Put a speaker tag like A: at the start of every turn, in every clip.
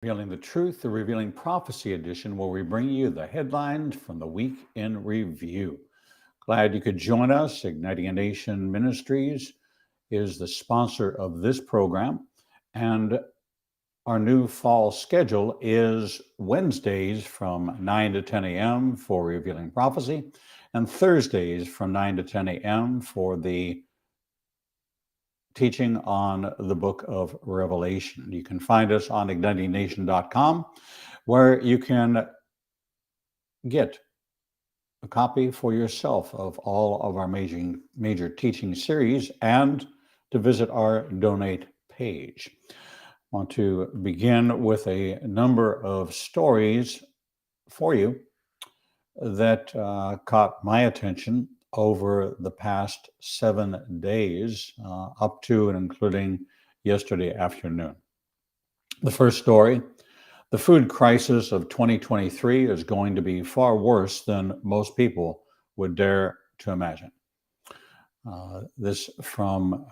A: Revealing the Truth, the Revealing Prophecy edition, where we bring you the headlines from the week in review. Glad you could join us. Igniting a Nation Ministries is the sponsor of this program, and our new fall schedule is Wednesdays from 9 to 10 a.m. for Revealing Prophecy, and Thursdays from 9 to 10 a.m. for the teaching on the book of Revelation. You can find us on ignitingnation.com, where you can get a copy for yourself of all of our major teaching series and to visit our donate page. I want to begin with a number of stories for you that caught my attention over the past 7 days, up to and including yesterday afternoon. The first story: the food crisis of 2023 is going to be far worse than most people would dare to imagine. This from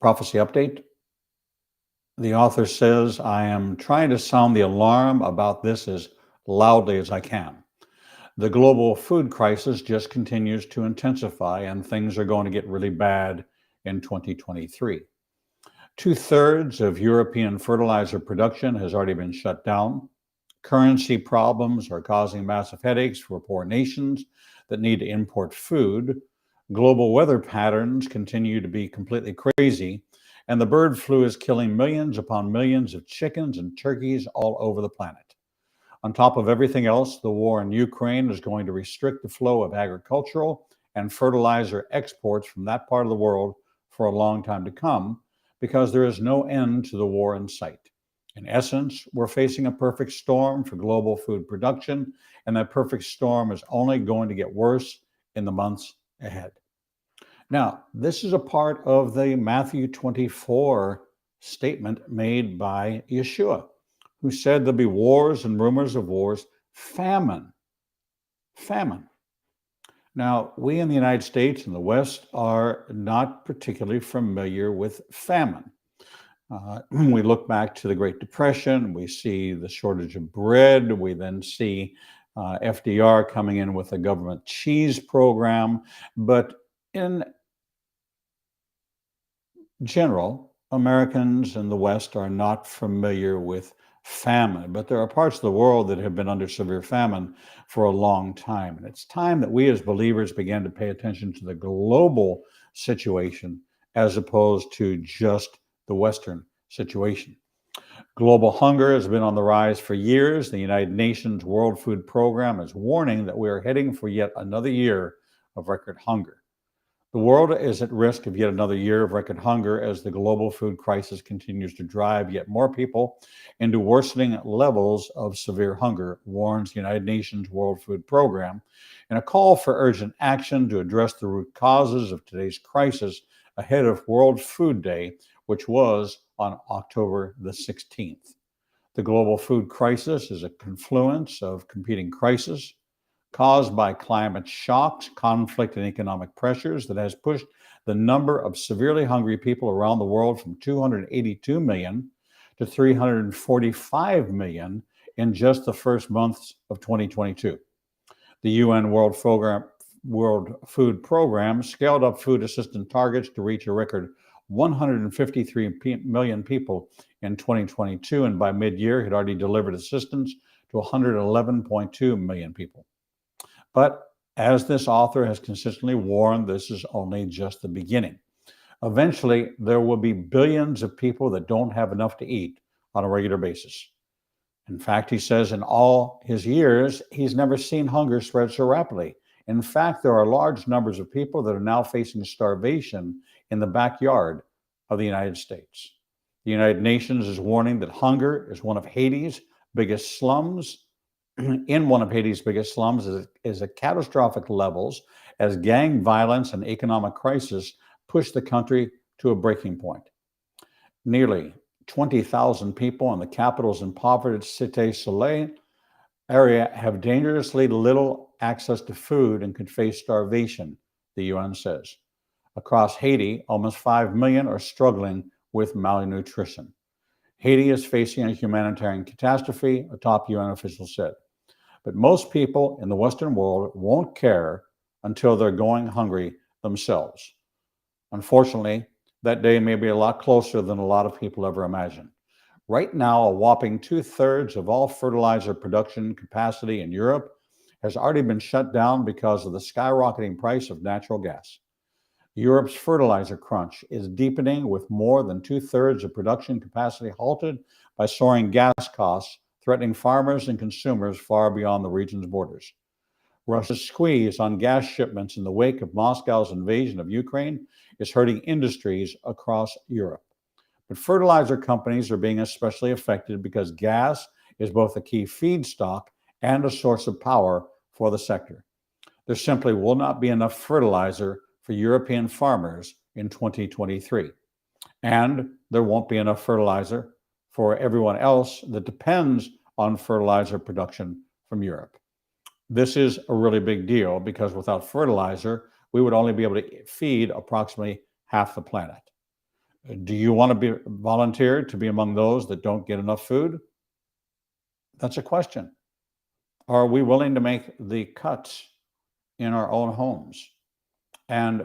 A: Prophecy Update. The author says, I am trying to sound the alarm about this as loudly as I can. The global food crisis just continues to intensify, and things are going to get really bad in 2023. Two-thirds of European fertilizer production has already been shut down. Currency problems are causing massive headaches for poor nations that need to import food. Global weather patterns continue to be completely crazy, and the bird flu is killing millions upon millions of chickens and turkeys all over the planet. On top of everything else, the war in Ukraine is going to restrict the flow of agricultural and fertilizer exports from that part of the world for a long time to come, because there is no end to the war in sight. In essence, we're facing a perfect storm for global food production, and that perfect storm is only going to get worse in the months ahead. Now, this is a part of the Matthew 24 statement made by Yeshua, who said there'll be wars and rumors of wars, famine. Famine. Now, we in the United States and the West are not particularly familiar with famine. We look back to the Great Depression, we see the shortage of bread, we then see FDR coming in with a government cheese program. But in general, Americans in the West are not familiar with famine, but there are parts of the world that have been under severe famine for a long time. And it's time that we as believers began to pay attention to the global situation as opposed to just the Western situation. Global hunger has been on the rise for years. The United Nations World Food Program is warning that we are heading for yet another year of record hunger. The world is at risk of yet another year of record hunger as the global food crisis continues to drive yet more people into worsening levels of severe hunger, warns the United Nations World Food Program, in a call for urgent action to address the root causes of today's crisis ahead of World Food Day, which was on October the 16th. The global food crisis is a confluence of competing crises caused by climate shocks, conflict, and economic pressures that has pushed the number of severely hungry people around the world from 282 million to 345 million in just the first months of 2022. The UN World Food Program scaled up food assistance targets to reach a record 153 million people in 2022, and by mid-year had already delivered assistance to 111.2 million people. But as this author has consistently warned, this is only just the beginning. Eventually, there will be billions of people that don't have enough to eat on a regular basis. In fact, he says in all his years, he's never seen hunger spread so rapidly. In fact, there are large numbers of people that are now facing starvation in the backyard of the United States. The United Nations is warning that hunger is one of Haiti's biggest slums. In one of Haiti's biggest slums is at catastrophic levels as gang violence and economic crisis push the country to a breaking point. Nearly 20,000 people in the capital's impoverished Cité Soleil area have dangerously little access to food and could face starvation, the UN says. Across Haiti, almost 5 million are struggling with malnutrition. Haiti is facing a humanitarian catastrophe, a top UN official said. But most people in the Western world won't care until they're going hungry themselves. Unfortunately, that day may be a lot closer than a lot of people ever imagine. Right now, a whopping two-thirds of all fertilizer production capacity in Europe has already been shut down because of the skyrocketing price of natural gas. Europe's fertilizer crunch is deepening, with more than two-thirds of production capacity halted by soaring gas costs, threatening farmers and consumers far beyond the region's borders. Russia's squeeze on gas shipments in the wake of Moscow's invasion of Ukraine is hurting industries across Europe. But fertilizer companies are being especially affected because gas is both a key feedstock and a source of power for the sector. There simply will not be enough fertilizer for European farmers in 2023. And there won't be enough fertilizer for everyone else that depends on fertilizer production from Europe. This is a really big deal because without fertilizer, we would only be able to feed approximately half the planet. Do you want to be volunteered to be among those that don't get enough food? That's a question. Are we willing to make the cuts in our own homes and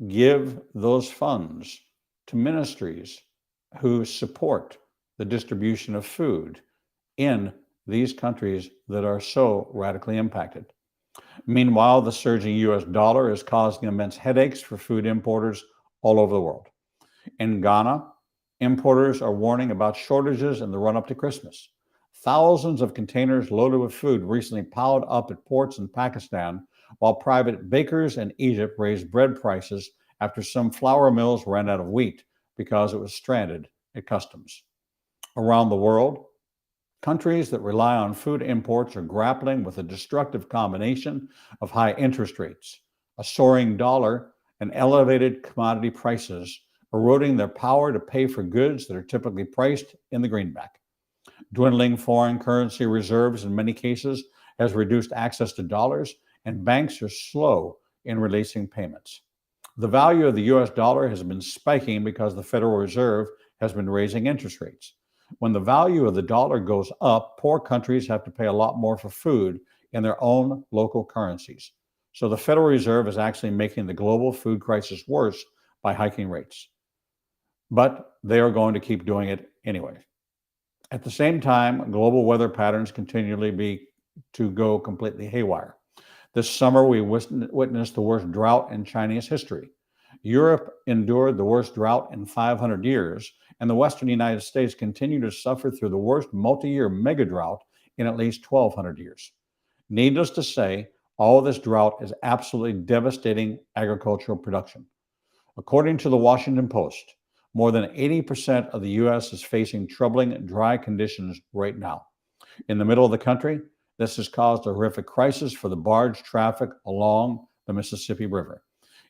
A: give those funds to ministries who support the distribution of food in these countries that are so radically impacted? Meanwhile, the surging US dollar is causing immense headaches for food importers all over the world. In Ghana, importers are warning about shortages in the run-up to Christmas. Thousands of containers loaded with food recently piled up at ports in Pakistan, while private bakers in Egypt raised bread prices after some flour mills ran out of wheat because it was stranded at customs. Around the world, countries that rely on food imports are grappling with a destructive combination of high interest rates, a soaring dollar, and elevated commodity prices, eroding their power to pay for goods that are typically priced in the greenback. Dwindling foreign currency reserves in many cases has reduced access to dollars, and banks are slow in releasing payments. The value of the US dollar has been spiking because the Federal Reserve has been raising interest rates. When the value of the dollar goes up, poor countries have to pay a lot more for food in their own local currencies. So the Federal Reserve is actually making the global food crisis worse by hiking rates. But they are going to keep doing it anyway. At the same time, global weather patterns continually go completely haywire. This summer, we witnessed the worst drought in Chinese history. Europe endured the worst drought in 500 years, and the Western United States continue to suffer through the worst multi-year mega drought in at least 1,200 years. Needless to say, all of this drought is absolutely devastating agricultural production. According to the Washington Post, more than 80% of the U.S. is facing troubling dry conditions right now. In the middle of the country, this has caused a horrific crisis for the barge traffic along the Mississippi River.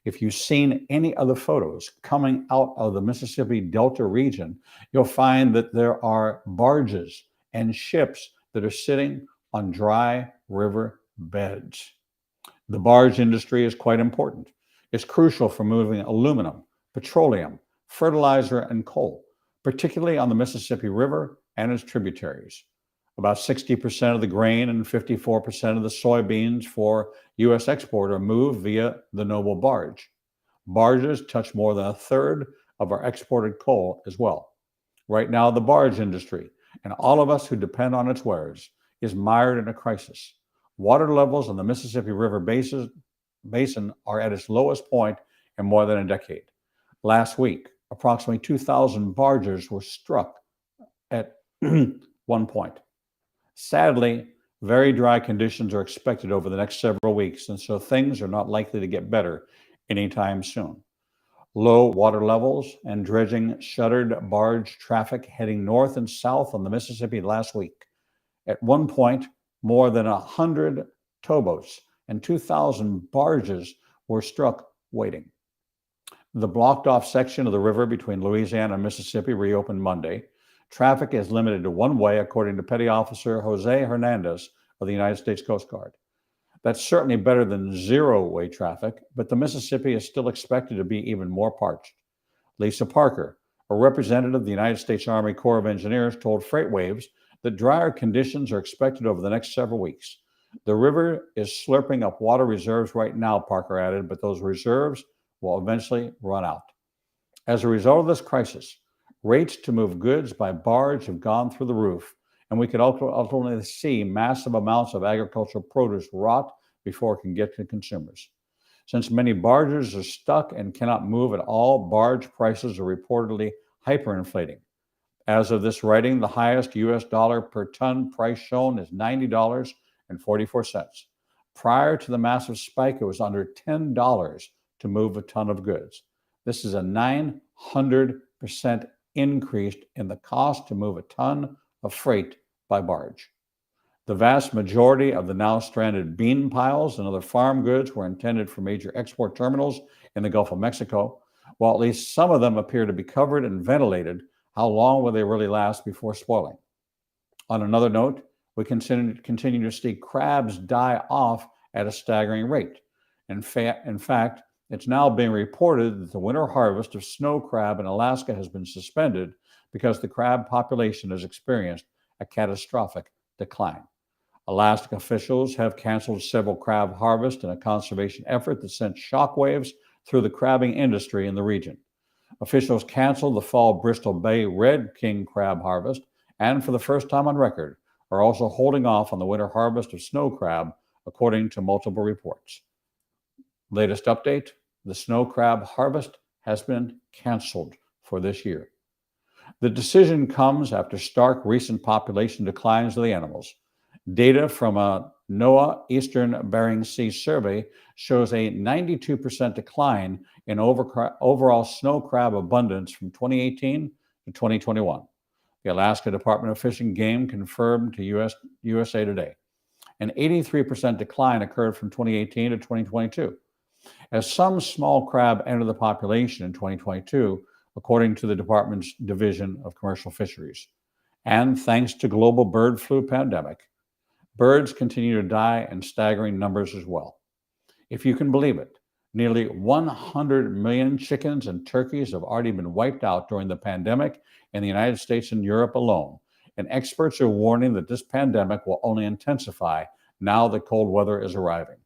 A: If you've seen any other photos coming out of the Mississippi Delta region, you'll find that there are barges and ships that are sitting on dry river beds. The barge industry is quite important. It's crucial for moving aluminum, petroleum, fertilizer, and coal, particularly on the Mississippi River and its tributaries. About 60% of the grain and 54% of the soybeans for U.S. export are moved via the Noble barge. Barges touch more than a third of our exported coal as well. Right now, the barge industry, and all of us who depend on its wares, is mired in a crisis. Water levels in the Mississippi River basin are at its lowest point in more than a decade. Last week, approximately 2,000 barges were struck at one point. Sadly, very dry conditions are expected over the next several weeks, and so things are not likely to get better anytime soon. Low water levels and dredging shuttered barge traffic heading north and south on the Mississippi last week. At one point, more than 100 towboats and 2,000 barges were struck waiting. The blocked off section of the river between Louisiana and Mississippi reopened Monday. Traffic is limited to one way, according to Petty Officer Jose Hernandez of the United States Coast Guard. That's certainly better than zero-way traffic, but the Mississippi is still expected to be even more parched. Lisa Parker, a A representative of the United States Army Corps of Engineers told FreightWaves that drier conditions are expected over the next several weeks. The river is slurping up water reserves right now, Parker added, but those reserves will eventually run out. As a result of this crisis, rates to move goods by barge have gone through the roof, and we could ultimately see massive amounts of agricultural produce rot before it can get to consumers. Since many barges are stuck and cannot move at all, barge prices are reportedly hyperinflating. As of this writing, the highest US dollar per ton price shown is $90.44. Prior to the massive spike, it was under $10 to move a ton of goods. This is a 900% increase in the cost to move a ton of freight by barge. The vast majority of the now stranded bean piles and other farm goods were intended for major export terminals in the Gulf of Mexico. While at least some of them appear to be covered and ventilated, how long will they really last before spoiling? On another note, we continue to see crabs die off at a staggering rate. In fact, it's now being reported that the winter harvest of snow crab in Alaska has been suspended because the crab population has experienced a catastrophic decline. Alaska officials have canceled several crab harvests in a conservation effort that sent shockwaves through the crabbing industry in the region. Officials canceled the fall Bristol Bay red king crab harvest, and for the first time on record, are also holding off on the winter harvest of snow crab, according to multiple reports. Latest update, the snow crab harvest has been canceled for this year. The decision comes after stark recent population declines of the animals. Data from a NOAA Eastern Bering Sea survey shows a 92% decline in overall snow crab abundance from 2018 to 2021. The Alaska Department of Fish and Game confirmed to USA Today. An 83% decline occurred from 2018 to 2022. As some small crab entered the population in 2022, according to the department's Division of Commercial Fisheries. And thanks to global bird flu pandemic, birds continue to die in staggering numbers as well. If you can believe it, nearly 100 million chickens and turkeys have already been wiped out during the pandemic in the United States and Europe alone. And experts are warning that this pandemic will only intensify now that cold weather is arriving.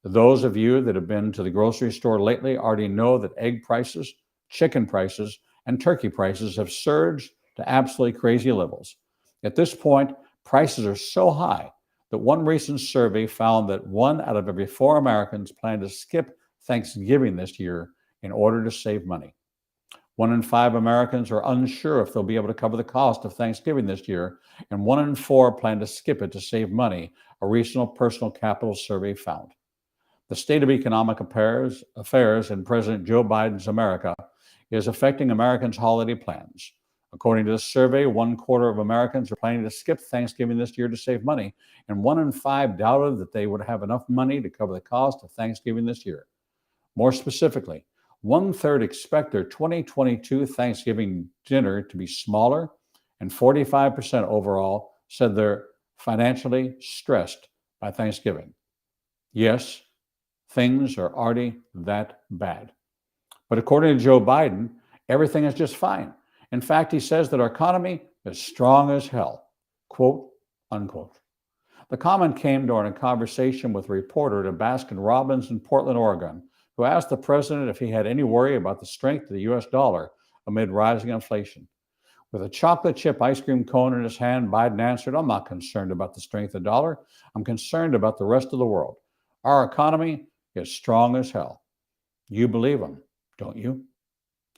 A: Those of you that have been to the grocery store lately already know that egg prices, chicken prices, and turkey prices have surged to absolutely crazy levels. At this point, prices are so high that one recent survey found that 1 out of every 4 Americans plan to skip Thanksgiving this year in order to save money. 1 in 5 Americans are unsure if they'll be able to cover the cost of Thanksgiving this year, and 1 in 4 plan to skip it to save money, a recent personal capital survey found. The state of economic affairs in President Joe Biden's America is affecting Americans' holiday plans. According to this survey, 1/4 of Americans are planning to skip Thanksgiving this year to save money, and 1 in 5 doubted that they would have enough money to cover the cost of Thanksgiving this year. More specifically, 1/3 expect their 2022 Thanksgiving dinner to be smaller, and 45% overall said they're financially stressed by Thanksgiving. Yes, things are already that bad. But according to Joe Biden, everything is just fine. In fact, he says that our economy is strong as hell, quote, unquote. The comment came during a conversation with a reporter at Baskin-Robbins in Portland, Oregon, who asked the president if he had any worry about the strength of the US dollar amid rising inflation. With a chocolate chip ice cream cone in his hand, Biden answered, "I'm not concerned about the strength of the dollar. I'm concerned about the rest of the world. Our economy is strong as hell." You believe him, don't you?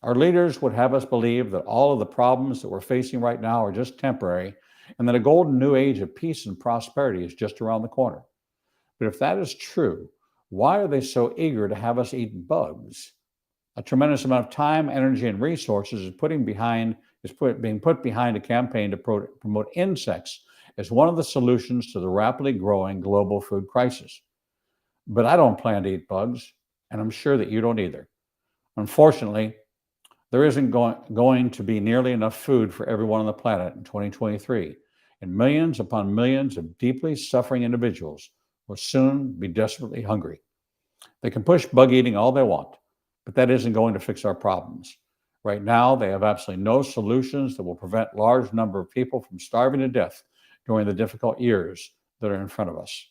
A: Our leaders would have us believe that all of the problems that we're facing right now are just temporary and that a golden new age of peace and prosperity is just around the corner. But if that is true, why are they so eager to have us eat bugs? A tremendous amount of time, energy, and resources is being put behind a campaign to promote insects as one of the solutions to the rapidly growing global food crisis. But I don't plan to eat bugs, and I'm sure that you don't either. Unfortunately, there isn't going to be nearly enough food for everyone on the planet in 2023, and millions upon millions of deeply suffering individuals will soon be desperately hungry. They can push bug eating all they want, but that isn't going to fix our problems. Right now, they have absolutely no solutions that will prevent large number of people from starving to death during the difficult years that are in front of us.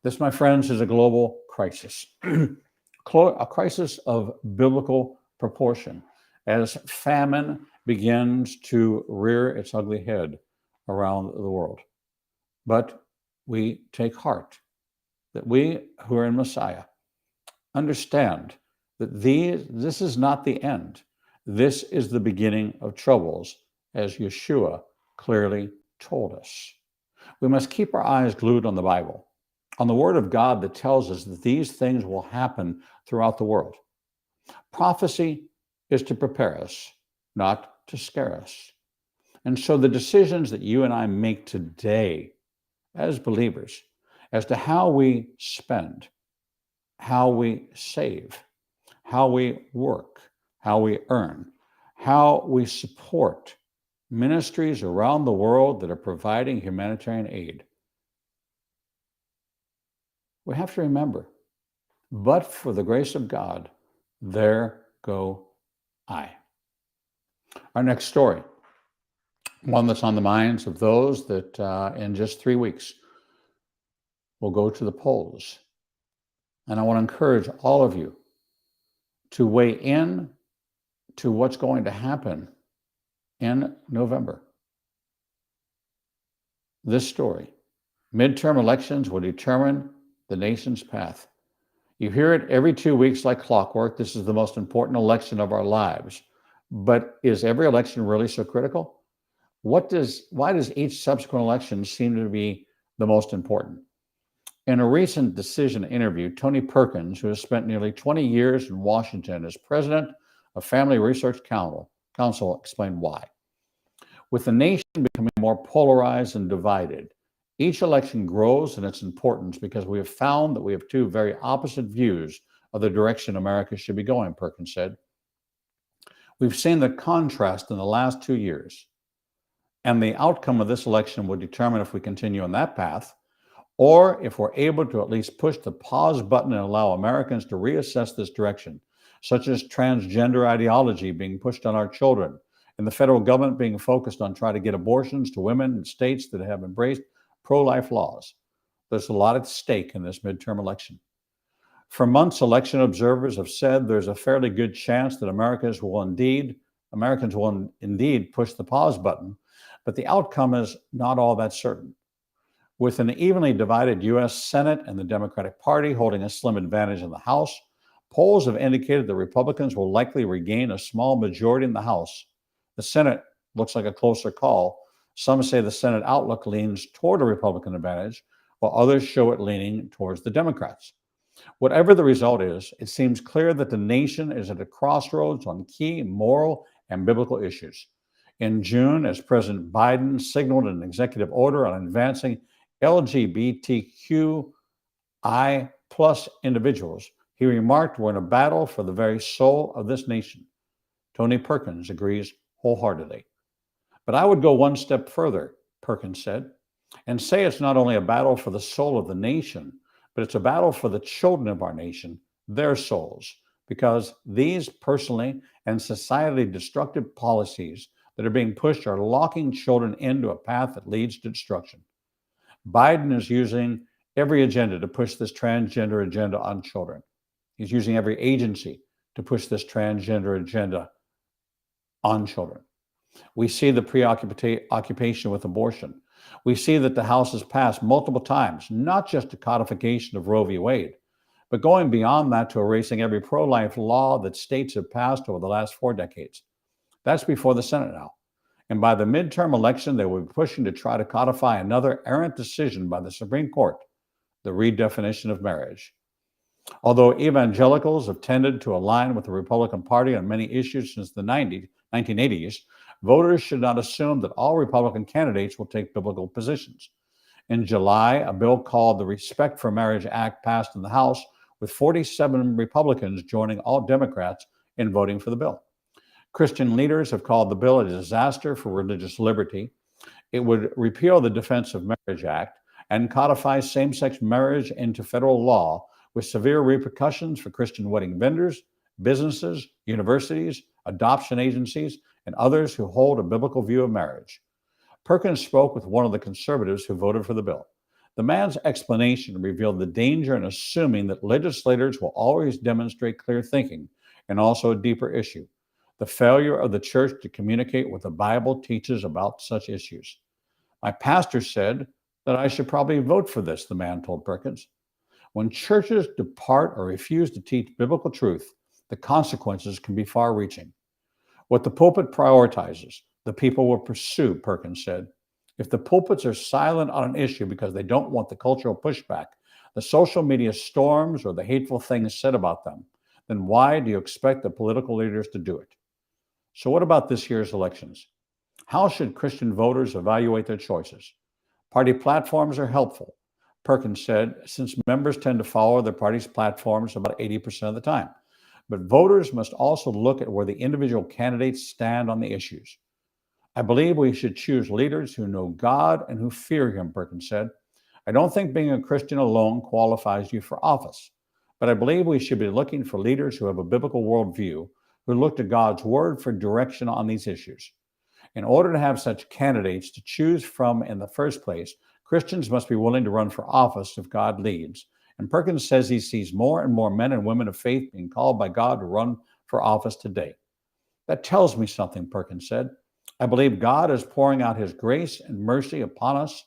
A: This, my friends, is a global crisis, a crisis of biblical proportion as famine begins to rear its ugly head around the world. But we take heart that we who are in Messiah understand that this is not the end. This is the beginning of troubles, as Yeshua clearly told us. We must keep our eyes glued on the Bible, on the Word of God that tells us that these things will happen throughout the world. Prophecy is to prepare us, not to scare us. And so the decisions that you and I make today as believers as to how we spend, how we save, how we work, how we earn, how we support ministries around the world that are providing humanitarian aid. We have to remember, but for the grace of God, there go I. Our next story, one that's on the minds of those that in just 3 weeks will go to the polls. And I want to encourage all of you to weigh in to what's going to happen in November. This story, midterm elections will determine the nation's path. You hear it every 2 weeks like clockwork. This is the most important election of our lives. But is every election really so critical? Why does each subsequent election seem to be the most important? In a recent Decision interview, Tony Perkins, who has spent nearly 20 years in Washington as president of Family Research Council, explained why. With the nation becoming more polarized and divided, each election grows in its importance because we have found that we have two very opposite views of the direction America should be going, Perkins said. We've seen the contrast in the last 2 years, and the outcome of this election will determine if we continue on that path or if we're able to at least push the pause button and allow Americans to reassess this direction, such as transgender ideology being pushed on our children, and the federal government being focused on trying to get abortions to women in states that have embraced pro-life laws. There's a lot at stake in this midterm election. For months, election observers have said there's a fairly good chance that Americans will indeed push the pause button, but the outcome is not all that certain. With an evenly divided U.S. Senate and the Democratic Party holding a slim advantage in the House, polls have indicated that Republicans will likely regain a small majority in the House. The Senate looks like a closer call. Some say the Senate outlook leans toward a Republican advantage, while others show it leaning towards the Democrats. Whatever the result is, it seems clear that the nation is at a crossroads on key moral and biblical issues. In June, as President Biden signaled an executive order on advancing LGBTQI+ individuals, he remarked, "We're in a battle for the very soul of this nation." Tony Perkins agrees wholeheartedly. But I would go one step further, Perkins said, and say it's not only a battle for the soul of the nation, but it's a battle for the children of our nation, their souls, because these personally and societally destructive policies that are being pushed are locking children into a path that leads to destruction. Biden is using every agenda to push this transgender agenda on children. He's using every agency to push this transgender agenda on children. We see the preoccupation with abortion. We see that the House has passed multiple times, not just a codification of Roe v. Wade, but going beyond that to erasing every pro-life law that states have passed over the last 4 decades. That's before the Senate now. And by the midterm election, they will be pushing to try to codify another errant decision by the Supreme Court, the redefinition of marriage. Although evangelicals have tended to align with the Republican Party on many issues since the 1980s, voters should not assume that all Republican candidates will take biblical positions. In July, a bill called the Respect for Marriage Act passed in the House, with 47 Republicans joining all Democrats in voting for the bill. Christian leaders have called the bill a disaster for religious liberty. It would repeal the Defense of Marriage Act and codify same-sex marriage into federal law with severe repercussions for Christian wedding vendors, businesses, universities, adoption agencies, and others who hold a biblical view of marriage. Perkins spoke with one of the conservatives who voted for the bill. The man's explanation revealed the danger in assuming that legislators will always demonstrate clear thinking, and also a deeper issue: the failure of the church to communicate what the Bible teaches about such issues. My pastor said that I should probably vote for this, the man told Perkins. When churches depart or refuse to teach biblical truth, the consequences can be far reaching. What the pulpit prioritizes, the people will pursue, Perkins said. If the pulpits are silent on an issue because they don't want the cultural pushback, the social media storms, or the hateful things said about them, then why do you expect the political leaders to do it? So what about this year's elections? How should Christian voters evaluate their choices? Party platforms are helpful, Perkins said, since members tend to follow their party's platforms about 80% of the time. But voters must also look at where the individual candidates stand on the issues. I believe we should choose leaders who know God and who fear him, Perkins said. I don't think being a Christian alone qualifies you for office, but I believe we should be looking for leaders who have a biblical worldview, who look to God's word for direction on these issues. In order to have such candidates to choose from in the first place, Christians must be willing to run for office if God leads. And Perkins says he sees more and more men and women of faith being called by God to run for office today. That tells me something, Perkins said. I believe God is pouring out his grace and mercy upon us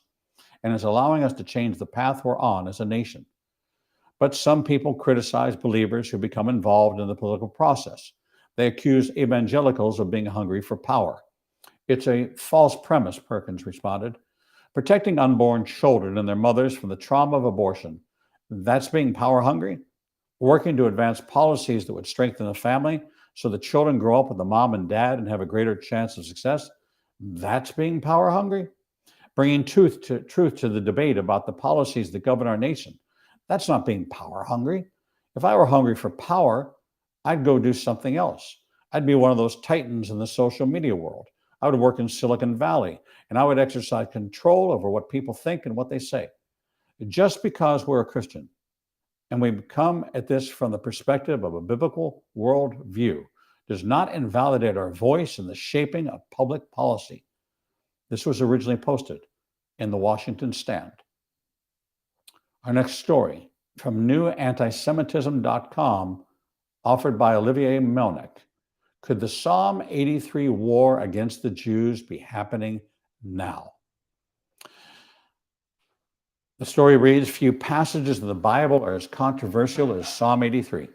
A: and is allowing us to change the path we're on as a nation. But some people criticize believers who become involved in the political process. They accuse evangelicals of being hungry for power. It's a false premise, Perkins responded. Protecting unborn children and their mothers from the trauma of abortion, that's being power hungry? Working to advance policies that would strengthen the family so the children grow up with a mom and dad and have a greater chance of success, that's being power hungry? Bringing truth to the debate about the policies that govern our nation, that's not being power hungry. If I were hungry for power, I'd go do something else. I'd be one of those titans in the social media world. I would work in Silicon Valley, and I would exercise control over what people think and what they say. Just because we're a Christian and we come at this from the perspective of a biblical worldview does not invalidate our voice in the shaping of public policy. This was originally posted in the Washington Stand. Our next story from newantisemitism.com, offered by Olivier Melnick. Could the Psalm 83 war against the Jews be happening now? The story reads, few passages of the Bible are as controversial as Psalm 83.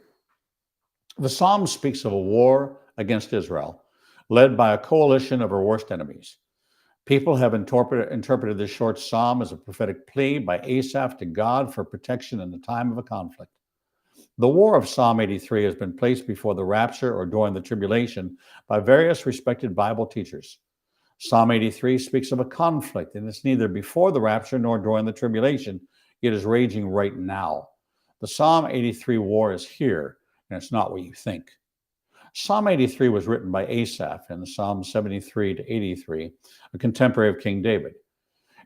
A: The Psalm speaks of a war against Israel, led by a coalition of her worst enemies. People have interpreted this short psalm as a prophetic plea by Asaph to God for protection in the time of a conflict. The war of Psalm 83 has been placed before the rapture or during the tribulation by various respected Bible teachers. Psalm 83 speaks of a conflict, and it's neither before the rapture nor during the tribulation. It is raging right now. The Psalm 83 war is here, and it's not what you think. Psalm 83 was written by Asaph in Psalm 73 to 83, a contemporary of King David.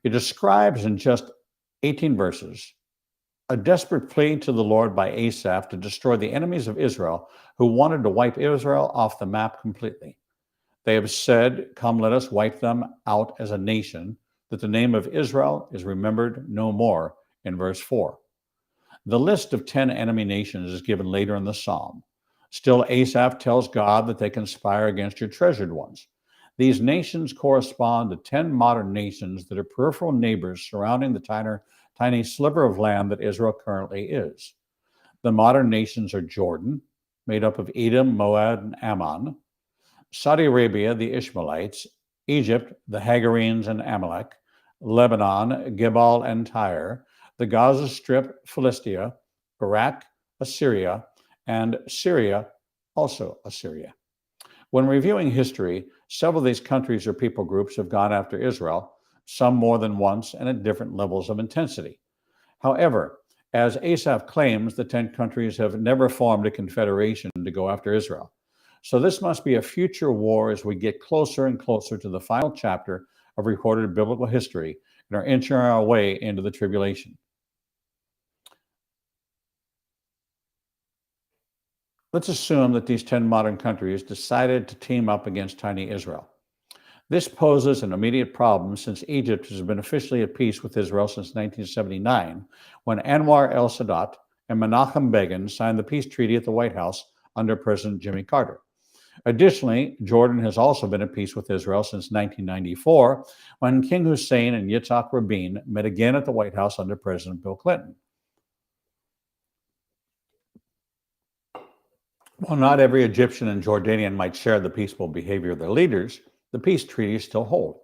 A: It describes in just 18 verses a desperate plea to the Lord by Asaph to destroy the enemies of Israel who wanted to wipe Israel off the map completely. They have said, "Come, let us wipe them out as a nation, that the name of Israel is remembered no more," in verse 4. The list of 10 enemy nations is given later in the psalm. Still, Asaph tells God that they conspire against your treasured ones. These nations correspond to 10 modern nations that are peripheral neighbors surrounding the tiny sliver of land that Israel currently is. The modern nations are Jordan, made up of Edom, Moab, and Ammon; Saudi Arabia, the Ishmaelites; Egypt, the Hagarenes and Amalek; Lebanon, Gebal and Tyre; the Gaza Strip, Philistia; Iraq, Assyria; and Syria, also Assyria. When reviewing history, several of these countries or people groups have gone after Israel, some more than once and at different levels of intensity. However, as Asaph claims, the 10 countries have never formed a confederation to go after Israel. So this must be a future war as we get closer and closer to the final chapter of recorded biblical history and are inching our way into the tribulation. Let's assume that these 10 modern countries decided to team up against tiny Israel. This poses an immediate problem since Egypt has been officially at peace with Israel since 1979, when Anwar el Sadat and Menachem Begin signed the peace treaty at the White House under President Jimmy Carter. Additionally, Jordan has also been at peace with Israel since 1994, when King Hussein and Yitzhak Rabin met again at the White House under President Bill Clinton. While not every Egyptian and Jordanian might share the peaceful behavior of their leaders, the peace treaties still hold.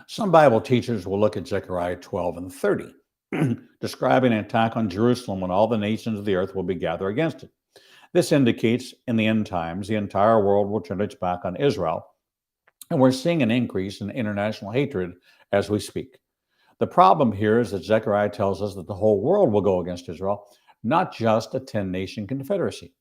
A: Some Bible teachers will look at Zechariah 12 and 30, describing an attack on Jerusalem when all the nations of the earth will be gathered against it. This indicates in the end times, the entire world will turn its back on Israel, and we're seeing an increase in international hatred as we speak. The problem here is that Zechariah tells us that the whole world will go against Israel, not just a 10-nation confederacy.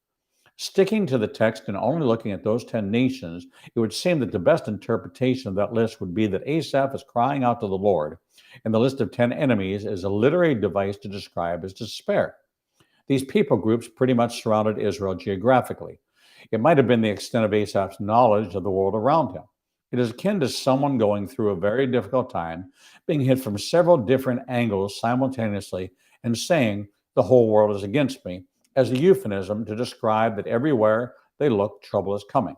A: Sticking to the text and only looking at those 10 nations, it would seem that the best interpretation of that list would be that Asaph is crying out to the Lord, and the list of 10 enemies is a literary device to describe his despair. These people groups pretty much surrounded Israel geographically. It might have been the extent of Asaph's knowledge of the world around him. It is akin to someone going through a very difficult time, being hit from several different angles simultaneously, and saying, "The whole world is against me," as a euphemism to describe that everywhere they look, trouble is coming.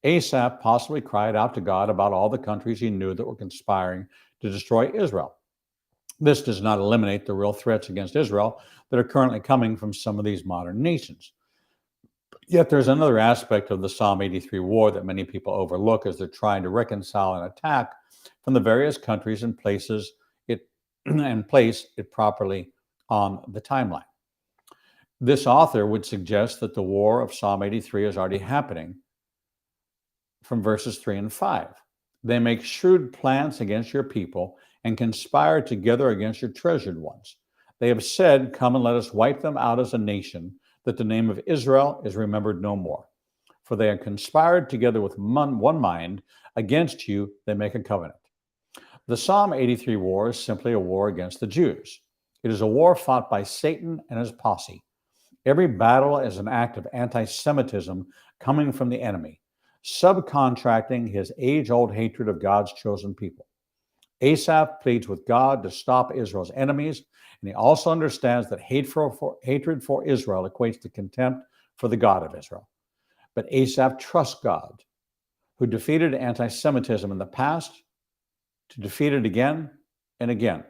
A: Asaph possibly cried out to God about all the countries he knew that were conspiring to destroy Israel. This does not eliminate the real threats against Israel that are currently coming from some of these modern nations. Yet there's another aspect of the Psalm 83 war that many people overlook as they're trying to reconcile an attack from the various countries and places it and place it properly on the timeline. This author would suggest that the war of Psalm 83 is already happening from verses 3 and 5. They make shrewd plans against your people and conspire together against your treasured ones. They have said, "Come and let us wipe them out as a nation, that the name of Israel is remembered no more. For they have conspired together with one mind against you, they make a covenant." The Psalm 83 war is simply a war against the Jews. It is a war fought by Satan and his posse. Every battle is an act of anti-Semitism coming from the enemy, subcontracting his age-old hatred of God's chosen people. Asaph pleads with God to stop Israel's enemies, and he also understands that hatred for Israel equates to contempt for the God of Israel. But Asaph trusts God, who defeated anti-Semitism in the past, to defeat it again and again.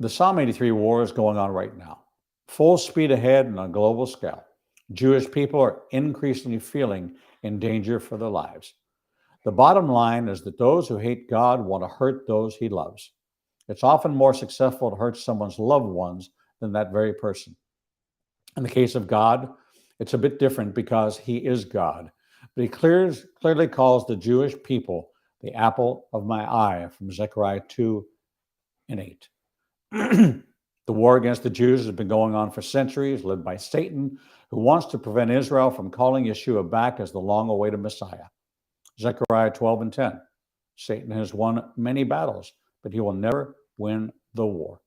A: The Psalm 83 war is going on right now, full speed ahead on a global scale. Jewish people are increasingly feeling in danger for their lives. The bottom line is that those who hate God want to hurt those he loves. It's often more successful to hurt someone's loved ones than that very person. In the case of God, it's a bit different because he is God, but he clearly calls the Jewish people the apple of my eye from Zechariah 2 and 8. The war against the Jews has been going on for centuries, led by Satan, who wants to prevent Israel from calling Yeshua back as the long-awaited Messiah. Zechariah 12 and 10. Satan has won many battles, but he will never win the war.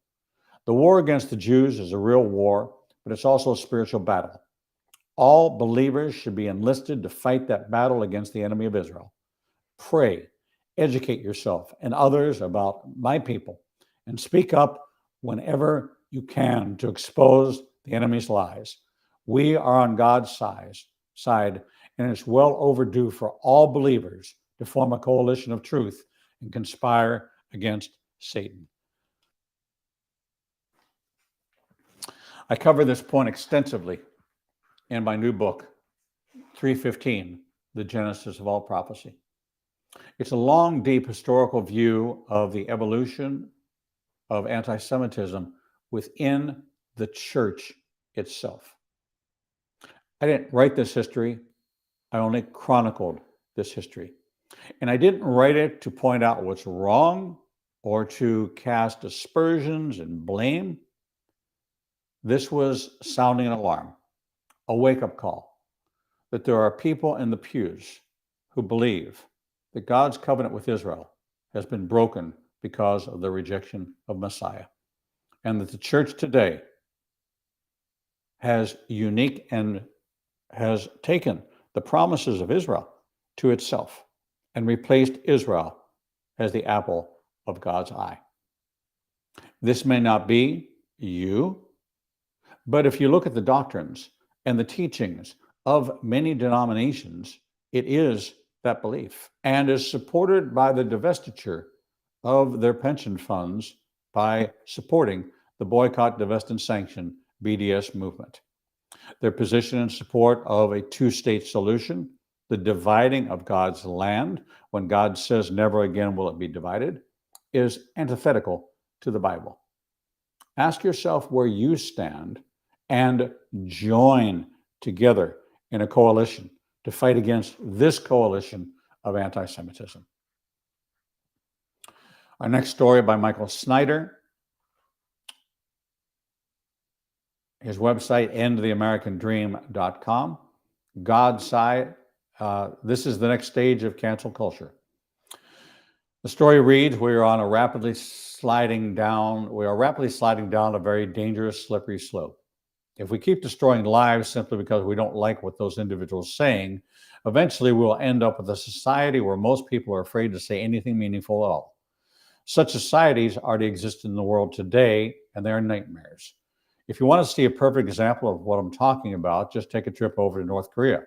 A: The war against the Jews is a real war, but it's also a spiritual battle. All believers should be enlisted to fight that battle against the enemy of Israel. Pray, educate yourself and others about my people, and speak up whenever you can to expose the enemy's lies. We are on God's side, and it's well overdue for all believers to form a coalition of truth and conspire against Satan. I cover this point extensively in my new book, 315, The Genesis of All Prophecy. It's a long, deep historical view of the evolution of anti-Semitism within the church itself. I didn't write this history. I only chronicled this history. And I didn't write it to point out what's wrong or to cast aspersions and blame. This was sounding an alarm, a wake-up call, that there are people in the pews who believe that God's covenant with Israel has been broken because of the rejection of Messiah, and that the church today has unique and has taken the promises of Israel to itself and replaced Israel as the apple of God's eye. This may not be you, but if you look at the doctrines and the teachings of many denominations, it is that belief and is supported by the divestiture of their pension funds by supporting the boycott, divest, and sanction BDS movement. Their position in support of a two-state solution, the dividing of God's land, when God says never again will it be divided, is antithetical to the Bible. Ask yourself where you stand and join together in a coalition to fight against this coalition of anti-Semitism. Our next story by Michael Snyder. His website, endtheamericandream.com. God's side. This is the next stage of cancel culture. The story reads, we are rapidly sliding down a very dangerous, slippery slope. If we keep destroying lives simply because we don't like what those individuals are saying, eventually we will end up with a society where most people are afraid to say anything meaningful at all. Such societies already exist in the world today, and they are nightmares. If you want to see a perfect example of what I'm talking about, just take a trip over to North Korea.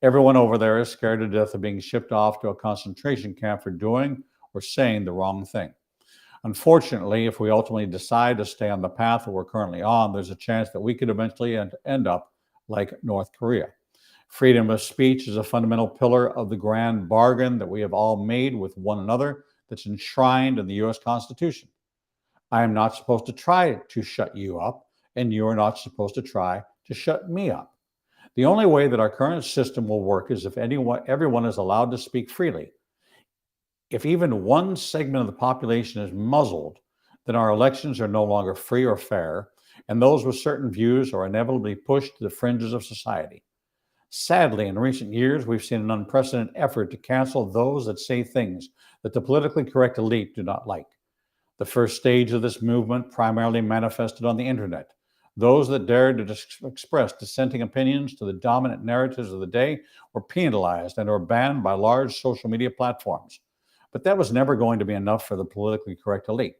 A: Everyone over there is scared to death of being shipped off to a concentration camp for doing or saying the wrong thing. Unfortunately, if we ultimately decide to stay on the path that we're currently on, there's a chance that we could eventually end up like North Korea. Freedom of speech is a fundamental pillar of the grand bargain that we have all made with one another that's enshrined in the U.S. Constitution. I am not supposed to try to shut you up, and you are not supposed to try to shut me up. The only way that our current system will work is if everyone is allowed to speak freely. If even one segment of the population is muzzled, then our elections are no longer free or fair, and those with certain views are inevitably pushed to the fringes of society. Sadly, in recent years, we've seen an unprecedented effort to cancel those that say things that the politically correct elite do not like. The first stage of this movement primarily manifested on the internet. Those that dared to express dissenting opinions to the dominant narratives of the day were penalized and or banned by large social media platforms. But that was never going to be enough for the politically correct elite.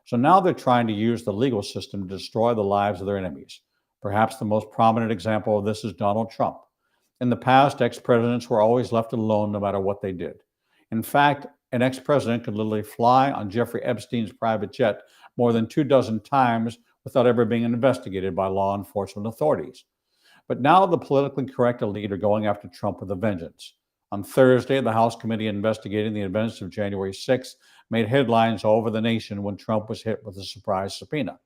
A: So now they're trying to use the legal system to destroy the lives of their enemies. Perhaps the most prominent example of this is Donald Trump. In the past, ex-presidents were always left alone no matter what they did. In fact, an ex-president could literally fly on Jeffrey Epstein's private jet more than 24 times without ever being investigated by law enforcement authorities. But now the politically correct elite are going after Trump with a vengeance. On Thursday, the House committee investigating the events of January 6th made headlines all over the nation when Trump was hit with a surprise subpoena.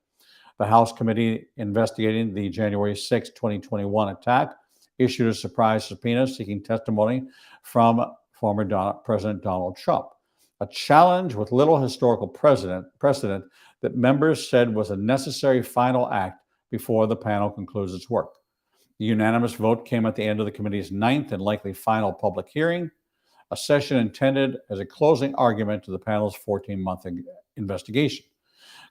A: The House committee investigating the January 6, 2021 attack issued a surprise subpoena seeking testimony from former President Donald Trump, a challenge with little historical precedent that members said was a necessary final act before the panel concludes its work. The unanimous vote came at the end of the committee's ninth and likely final public hearing, a session intended as a closing argument to the panel's 14-month investigation.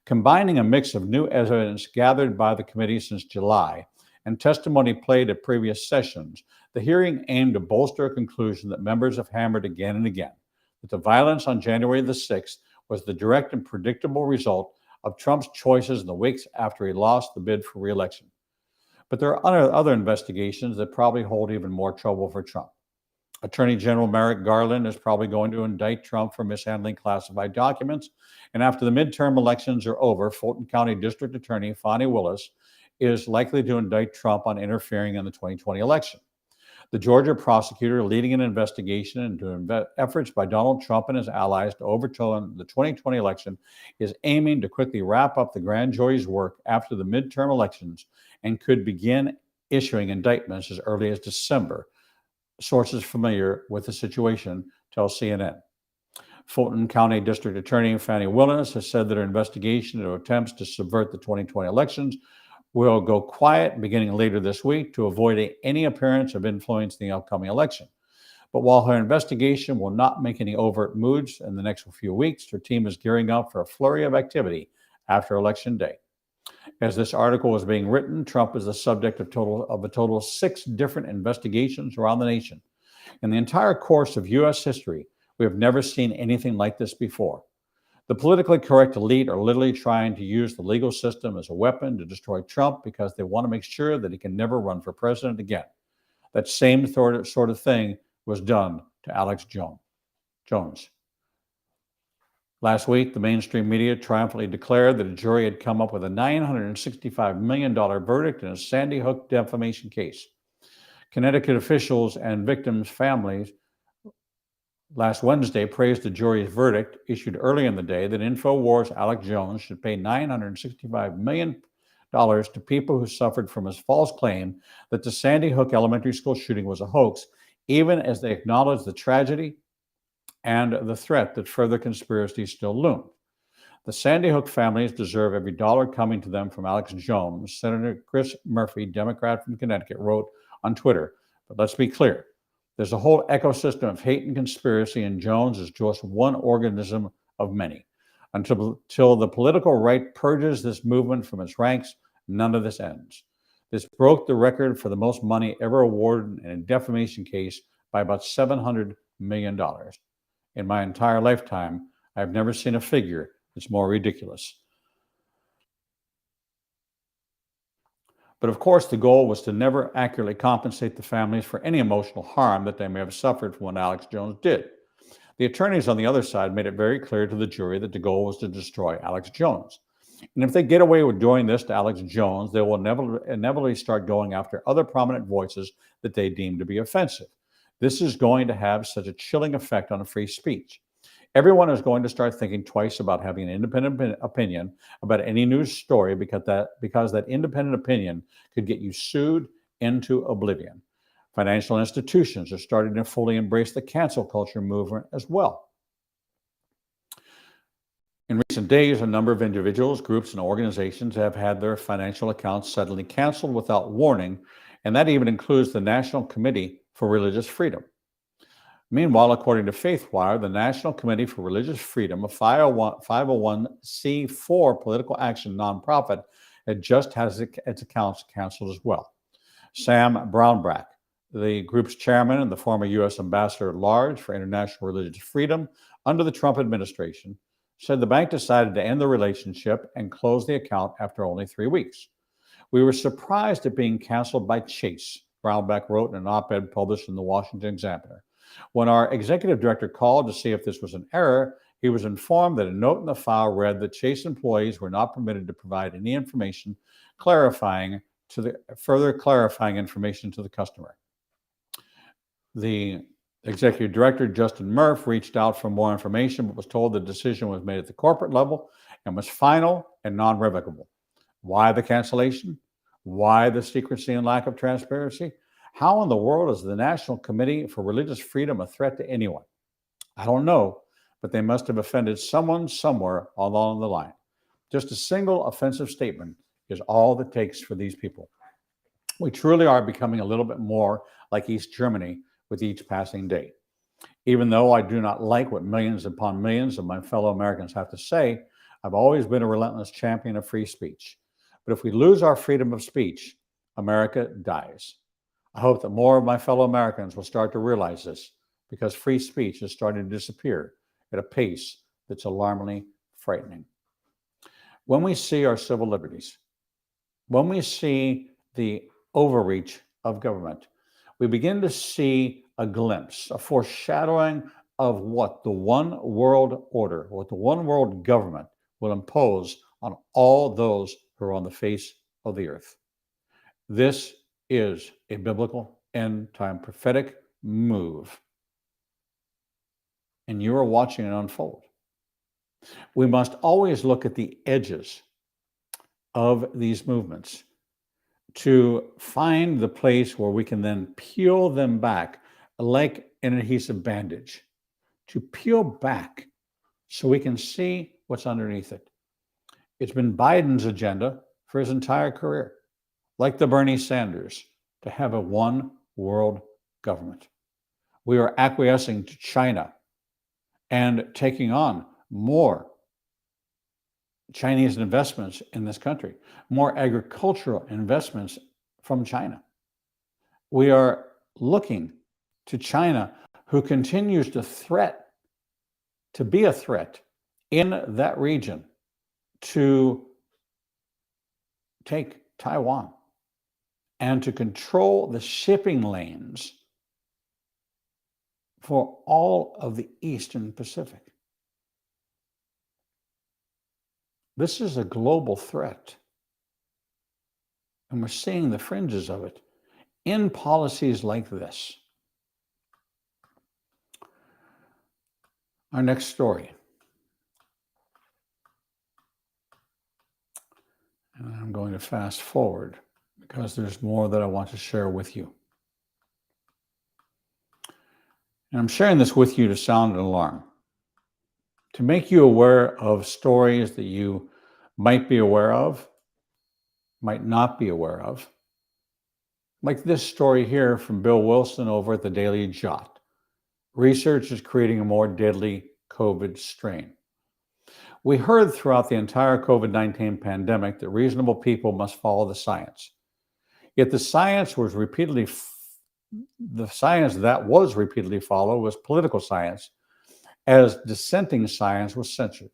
A: Combining a mix of new evidence gathered by the committee since July and testimony played at previous sessions, the hearing aimed to bolster a conclusion that members have hammered again and again, that the violence on January the 6th was the direct and predictable result of Trump's choices in the weeks after he lost the bid for re-election. But there are other investigations that probably hold even more trouble for Trump. Attorney General Merrick Garland is probably going to indict Trump for mishandling classified documents. And after the midterm elections are over, Fulton County District Attorney Fani Willis is likely to indict Trump on interfering in the 2020 election. The Georgia prosecutor leading an investigation into efforts by Donald Trump and his allies to overturn the 2020 election is aiming to quickly wrap up the grand jury's work after the midterm elections and could begin issuing indictments as early as December. Sources familiar with the situation tell CNN. Fulton County District Attorney Fani Willis has said that her investigation into attempts to subvert the 2020 elections will go quiet beginning later this week to avoid any appearance of influence in the upcoming election. But while her investigation will not make any overt moves in the next few weeks, her team is gearing up for a flurry of activity after Election Day. As this article was being written, Trump is the subject of a total of 6 different investigations around the nation. In the entire course of U.S. history, we have never seen anything like this before. The politically correct elite are literally trying to use the legal system as a weapon to destroy Trump because they want to make sure that he can never run for president again. That same sort of thing was done to Alex Jones. Last week, the mainstream media triumphantly declared that a jury had come up with a $965 million verdict in a Sandy Hook defamation case. Connecticut officials and victims' families last Wednesday praised the jury's verdict issued early in the day that InfoWars' Alex Jones should pay $965 million to people who suffered from his false claim that the Sandy Hook elementary school shooting was a hoax, even as they acknowledged the tragedy and the threat that further conspiracies still loom. The Sandy Hook families deserve every dollar coming to them from Alex Jones, Senator Chris Murphy, Democrat from Connecticut, wrote on Twitter. But let's be clear. There's a whole ecosystem of hate and conspiracy, and Jones is just one organism of many. Until the political right purges this movement from its ranks, none of this ends. This broke the record for the most money ever awarded in a defamation case by about $700 million. In my entire lifetime, I've never seen a figure that's more ridiculous. But of course, the goal was to never accurately compensate the families for any emotional harm that they may have suffered from what Alex Jones did. The attorneys on the other side made it very clear to the jury that the goal was to destroy Alex Jones. And if they get away with doing this to Alex Jones, they will inevitably start going after other prominent voices that they deem to be offensive. This is going to have such a chilling effect on free speech. Everyone is going to start thinking twice about having an independent opinion about any news story because that independent opinion could get you sued into oblivion. Financial institutions are starting to fully embrace the cancel culture movement as well. In recent days, a number of individuals, groups, and organizations have had their financial accounts suddenly canceled without warning, and that even includes the National Committee for Religious Freedom. Meanwhile, according to FaithWire, the National Committee for Religious Freedom, a 501c4 political action nonprofit, had just had its accounts canceled as well. Sam Brownback, the group's chairman and the former U.S. ambassador at large for international religious freedom under the Trump administration, said the bank decided to end the relationship and close the account after only 3 weeks. We were surprised at being canceled by Chase, Brownback wrote in an op-ed published in the Washington Examiner. When our executive director called to see if this was an error, he was informed that a note in the file read that Chase employees were not permitted to provide any information further clarifying information to the customer. The executive director, Justin Murph, reached out for more information, but was told the decision was made at the corporate level and was final and non-revocable. Why the cancellation? Why the secrecy and lack of transparency? How in the world is the National Committee for Religious Freedom a threat to anyone? I don't know, but they must have offended someone somewhere along the line. Just a single offensive statement is all that takes for these people. We truly are becoming a little bit more like East Germany with each passing day. Even though I do not like what millions upon millions of my fellow Americans have to say, I've always been a relentless champion of free speech. But if we lose our freedom of speech, America dies. I hope that more of my fellow Americans will start to realize this, because free speech is starting to disappear at a pace that's alarmingly frightening. When we see our civil liberties, when we see the overreach of government, we begin to see a glimpse, a foreshadowing of what the one world order, what the one world government will impose on all those who are on the face of the earth. This is a biblical end-time prophetic move, and you are watching it unfold. We must always look at the edges of these movements to find the place where we can then peel them back like an adhesive bandage, to peel back so we can see what's underneath it. It's been Biden's agenda for his entire career, like the Bernie Sanders, to have a one world government. We are acquiescing to China and taking on more Chinese investments in this country, more agricultural investments from China. We are looking to China, who continues to be a threat in that region, to take Taiwan and to control the shipping lanes for all of the Eastern Pacific. This is a global threat, and we're seeing the fringes of it in policies like this. Our next story. And I'm going to fast forward because there's more that I want to share with you. And I'm sharing this with you to sound an alarm, to make you aware of stories that you might be aware of, might not be aware of. Like this story here from Bill Wilson over at the Daily Jot. Research is creating a more deadly COVID strain. We heard throughout the entire COVID-19 pandemic that reasonable people must follow the science. Yet the science that was repeatedly followed was political science, as dissenting science was censored.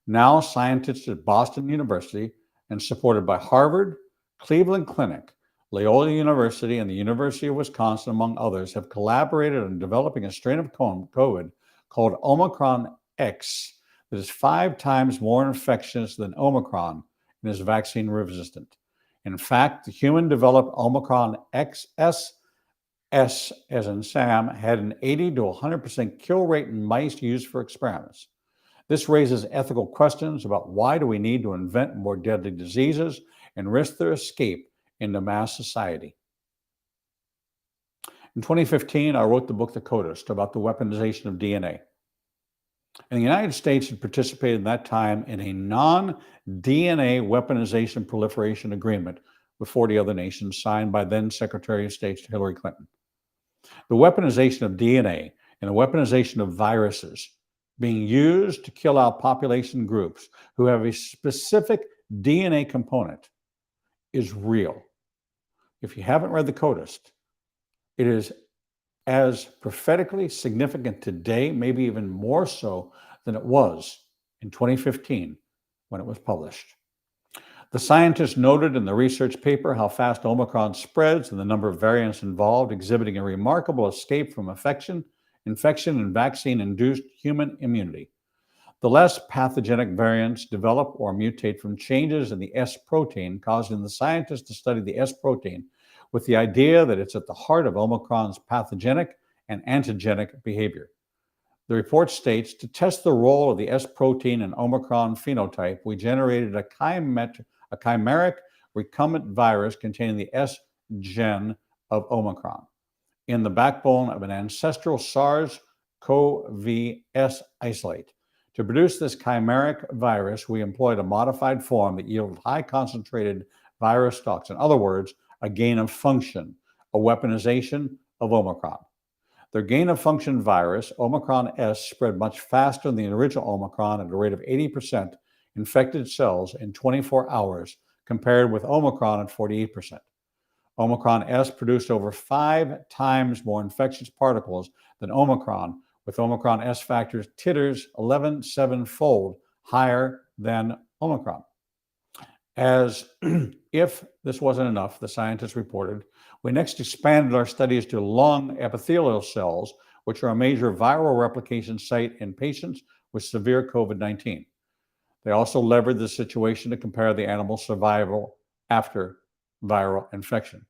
A: Now, scientists at Boston University, and supported by Harvard, Cleveland Clinic, Loyola University, and the University of Wisconsin, among others, have collaborated on developing a strain of COVID called Omicron X that is 5 times more infectious than Omicron and is vaccine resistant. In fact, the human-developed Omicron XS, as in Sam, had an 80 to 100% kill rate in mice used for experiments. This raises ethical questions about why do we need to invent more deadly diseases and risk their escape into mass society. In 2015, I wrote the book The Codist about the weaponization of DNA. And the United States had participated in that time in a non-DNA weaponization proliferation agreement with 40 other nations signed by then Secretary of State Hillary Clinton. The weaponization of DNA and the weaponization of viruses being used to kill out population groups who have a specific DNA component is real. If you haven't read The Codist, it is as prophetically significant today, maybe even more so than it was in 2015 when it was published. The scientists noted in the research paper how fast Omicron spreads and the number of variants involved, exhibiting a remarkable escape from infection and vaccine-induced human immunity. The less pathogenic variants develop or mutate from changes in the S protein, causing the scientists to study the S protein with the idea that it's at the heart of Omicron's pathogenic and antigenic behavior. The report states, to test the role of the S protein in Omicron phenotype, we generated a chimeric recombinant virus containing the S gen of Omicron in the backbone of an ancestral SARS-CoV-S isolate. To produce this chimeric virus, we employed a modified form that yielded high concentrated virus stocks. In other words, a gain of function, a weaponization of Omicron. Their gain of function virus, Omicron S, spread much faster than the original Omicron at a rate of 80% infected cells in 24 hours, compared with Omicron at 48%. Omicron S produced over 5 times more infectious particles than Omicron, with Omicron S factors titters 7-fold higher than Omicron. As if this wasn't enough, the scientists reported, we next expanded our studies to lung epithelial cells, which are a major viral replication site in patients with severe COVID-19. They also leveraged the situation to compare the animal survival after viral infection.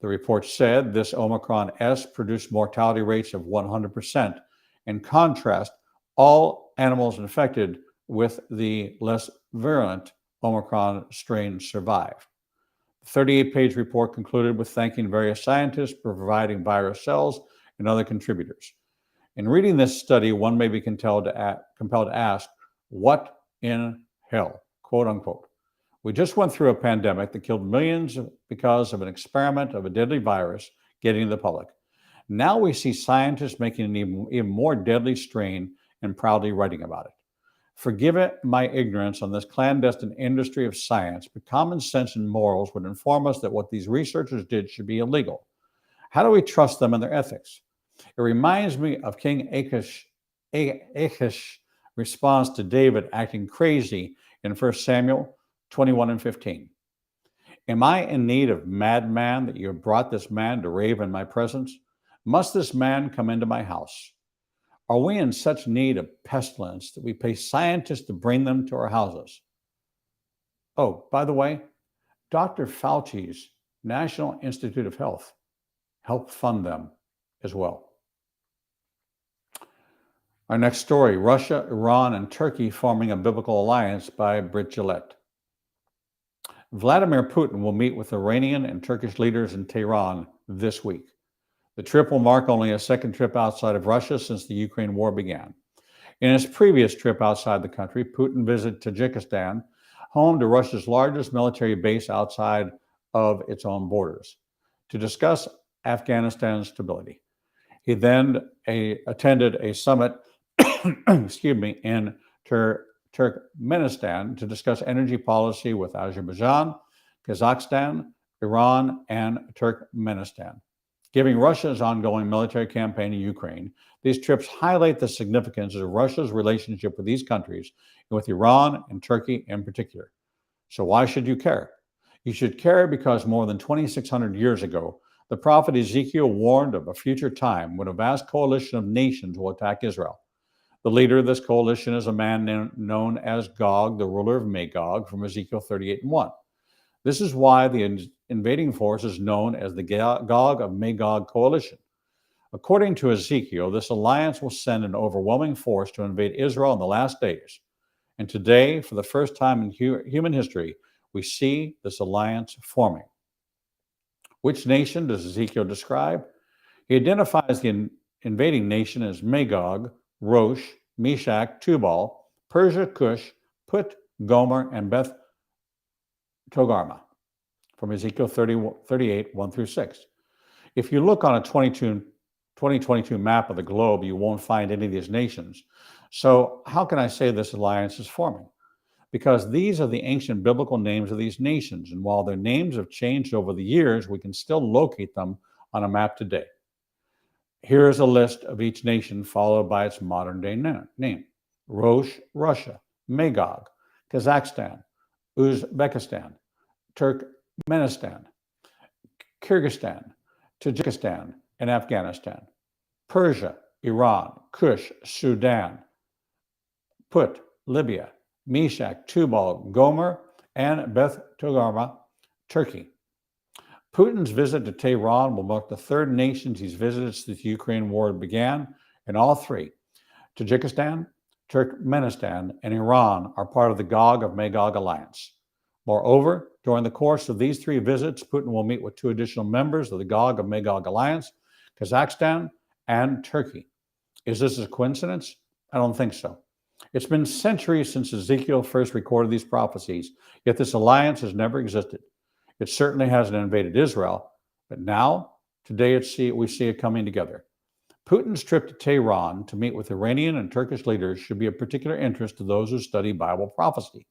A: The report said this Omicron S produced mortality rates of 100%. In contrast, all animals infected with the less virulent Omicron strain survived. The 38-page report concluded with thanking various scientists for providing virus cells and other contributors. In reading this study, one may be compelled to ask, what in hell, quote unquote. We just went through a pandemic that killed millions because of an experiment of a deadly virus getting to the public. Now we see scientists making an even more deadly strain and proudly writing about it. Forgive it my ignorance on this clandestine industry of science, but common sense and morals would inform us that what these researchers did should be illegal. How do we trust them and their ethics? It reminds me of King Achish's response to David acting crazy in 1 Samuel 21 and 15. Am I in need of madman that you have brought this man to rave in my presence? Must this man come into my house? Are we in such need of pestilence that we pay scientists to bring them to our houses? Oh, by the way, Dr. Fauci's National Institute of Health helped fund them as well. Our next story, Russia, Iran, and Turkey forming a biblical alliance by Brit Gillette. Vladimir Putin will meet with Iranian and Turkish leaders in Tehran this week. The trip will mark only a second trip outside of Russia since the Ukraine war began. In his previous trip outside the country, Putin visited Tajikistan, home to Russia's largest military base outside of its own borders, to discuss Afghanistan's stability. He then attended a summit in Turkmenistan to discuss energy policy with Azerbaijan, Kazakhstan, Iran, and Turkmenistan. Given Russia's ongoing military campaign in Ukraine, these trips highlight the significance of Russia's relationship with these countries and with Iran and Turkey in particular. So why should you care? You should care because more than 2,600 years ago, the prophet Ezekiel warned of a future time when a vast coalition of nations will attack Israel. The leader of this coalition is a man known as Gog, the ruler of Magog, from Ezekiel 38 and 1. This is why the invading force is known as the Gog of Magog coalition. According to Ezekiel, this alliance will send an overwhelming force to invade Israel in the last days. And today, for the first time in human history, we see this alliance forming. Which nation does Ezekiel describe? He identifies the invading nation as Magog, Rosh, Meshach, Tubal, Persia, Cush, Put, Gomer, and Beth Togarmah from Ezekiel 38, 1 through 6. If you look on a 2022 map of the globe, you won't find any of these nations. So how can I say this alliance is forming? Because these are the ancient biblical names of these nations, and while their names have changed over the years, we can still locate them on a map today. Here is a list of each nation followed by its modern day name. Rosh, Russia, Magog, Kazakhstan, Uzbekistan, Turkmenistan, Kyrgyzstan, Tajikistan, and Afghanistan. Persia, Iran, Kush, Sudan, Put, Libya, Meshach, Tubal, Gomer, and Beth Togarmah, Turkey. Putin's visit to Tehran will mark the third nations he's visited since the Ukraine war began, and all three, Tajikistan, Turkmenistan, and Iran, are part of the Gog of Magog alliance. Moreover, during the course of these three visits, Putin will meet with two additional members of the Gog of Magog alliance, Kazakhstan and Turkey. Is this a coincidence? I don't think so. It's been centuries since Ezekiel first recorded these prophecies, yet this alliance has never existed. It certainly hasn't invaded Israel, but now, today we see it coming together. Putin's trip to Tehran to meet with Iranian and Turkish leaders should be of particular interest to those who study Bible prophecy.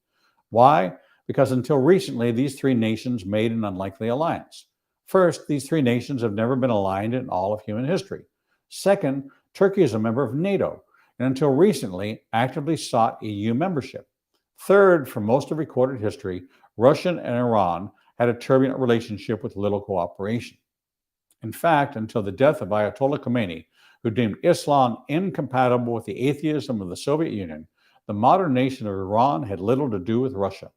A: Why? Because until recently, these three nations made an unlikely alliance. First, these three nations have never been aligned in all of human history. Second, Turkey is a member of NATO, and until recently, actively sought EU membership. Third, for most of recorded history, Russia and Iran had a turbulent relationship with little cooperation. In fact, until the death of Ayatollah Khomeini, who deemed Islam incompatible with the atheism of the Soviet Union, the modern nation of Iran had little to do with Russia.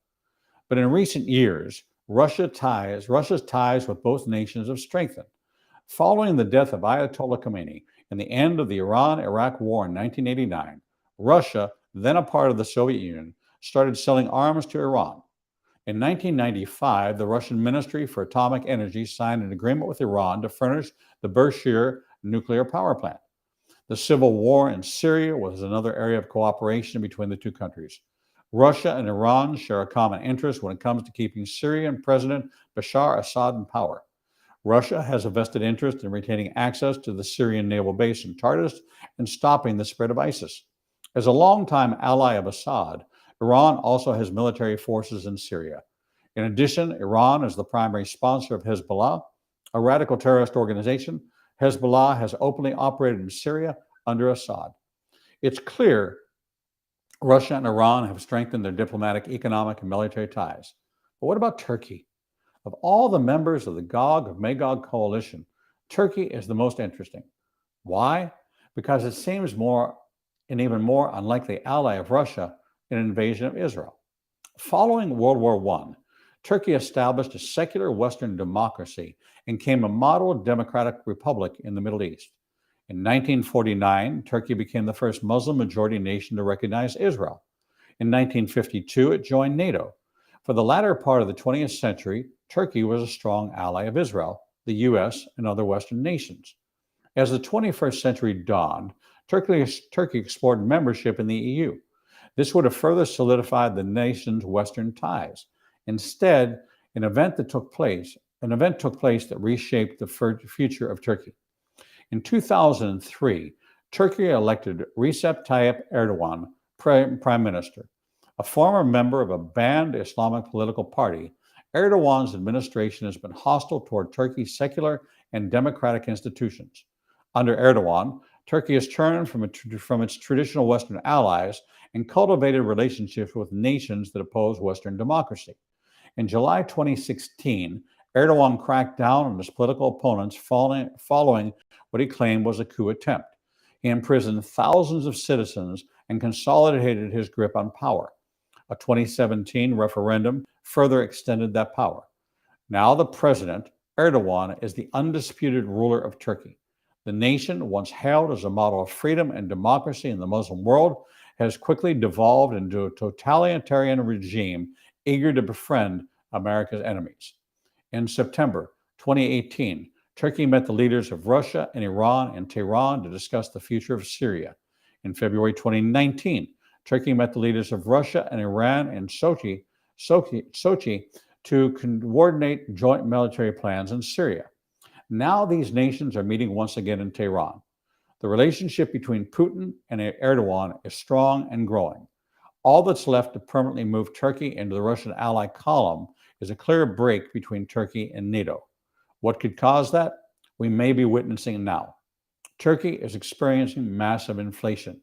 A: But in recent years, Russia's ties with both nations have strengthened. Following the death of Ayatollah Khomeini and the end of the Iran-Iraq War in 1989, Russia, then a part of the Soviet Union, started selling arms to Iran. In 1995, the Russian Ministry for Atomic Energy signed an agreement with Iran to furnish the Bushehr nuclear power plant. The civil war in Syria was another area of cooperation between the two countries. Russia and Iran share a common interest when it comes to keeping Syrian President Bashar Assad in power. Russia has a vested interest in retaining access to the Syrian naval base in Tartus and stopping the spread of ISIS. As a longtime ally of Assad, Iran also has military forces in Syria. In addition, Iran is the primary sponsor of Hezbollah, a radical terrorist organization. Hezbollah has openly operated in Syria under Assad. It's clear Russia and Iran have strengthened their diplomatic, economic, and military ties. But what about Turkey? Of all the members of the Gog of Magog coalition, Turkey is the most interesting. Why? Because it seems more an even more unlikely ally of Russia in an invasion of Israel. Following World War I, Turkey established a secular Western democracy and became a model democratic republic in the Middle East. In 1949, Turkey became the first Muslim-majority nation to recognize Israel. In 1952, it joined NATO. For the latter part of the 20th century, Turkey was a strong ally of Israel, the U.S., and other Western nations. As the 21st century dawned, Turkey explored membership in the EU. This would have further solidified the nation's Western ties. Instead, an event took place that reshaped the future of Turkey. In 2003, Turkey elected Recep Tayyip Erdogan prime minister. A former member of a banned Islamic political party, Erdogan's administration has been hostile toward Turkey's secular and democratic institutions. Under Erdogan, Turkey has turned from its traditional Western allies and cultivated relationships with nations that oppose Western democracy. In July 2016, Erdogan cracked down on his political opponents following what he claimed was a coup attempt. He imprisoned thousands of citizens and consolidated his grip on power. A 2017 referendum further extended that power. Now the president, Erdogan, is the undisputed ruler of Turkey. The nation, once hailed as a model of freedom and democracy in the Muslim world, has quickly devolved into a totalitarian regime eager to befriend America's enemies. In September 2018, Turkey met the leaders of Russia and Iran in Tehran to discuss the future of Syria. In February 2019, Turkey met the leaders of Russia and Iran in Sochi to coordinate joint military plans in Syria. Now these nations are meeting once again in Tehran. The relationship between Putin and Erdogan is strong and growing. All that's left to permanently move Turkey into the Russian ally column is a clear break between Turkey and NATO. What could cause that? We may be witnessing now. Turkey is experiencing massive inflation.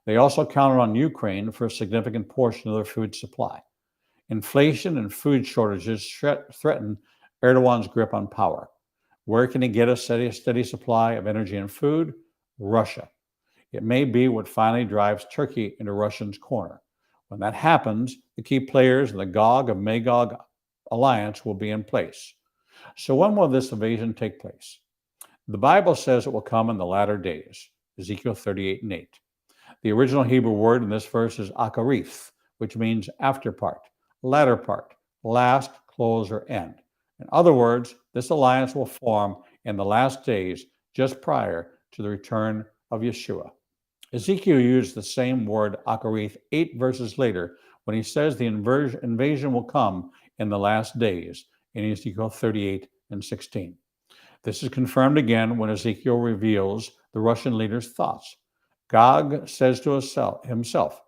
A: They also counted on Ukraine for a significant portion of their food supply. Inflation and food shortages threaten Erdogan's grip on power. Where can he get a steady supply of energy and food? Russia. It may be what finally drives Turkey into Russia's corner. When that happens, the key players in the Gog of Magog alliance will be in place. So when will this invasion take place? The Bible says it will come in the latter days, Ezekiel 38:8. The original Hebrew word in this verse is akarith, which means after part, latter part, last, close, or end. In other words, this alliance will form in the last days, just prior to the return of Yeshua. Ezekiel used the same word akarith 8 verses later when he says the invasion will come in the last days in Ezekiel 38:16. This is confirmed again when Ezekiel reveals the Russian leader's thoughts. Gog says to himself,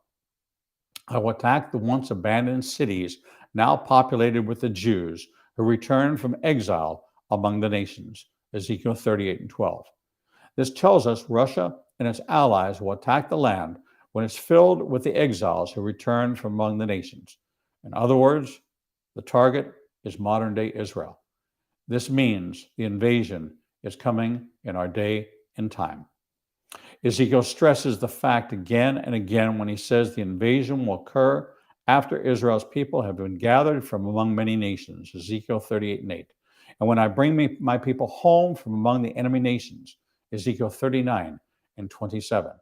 A: I will attack the once abandoned cities now populated with the Jews who returned from exile among the nations. Ezekiel 38:12. This tells us Russia and its allies will attack the land when it's filled with the exiles who returned from among the nations. In other words, the target is modern-day Israel. This means the invasion is coming in our day and time. Ezekiel stresses the fact again and again when he says the invasion will occur after Israel's people have been gathered from among many nations, Ezekiel 38:8. And when I bring my people home from among the enemy nations, Ezekiel 39:27.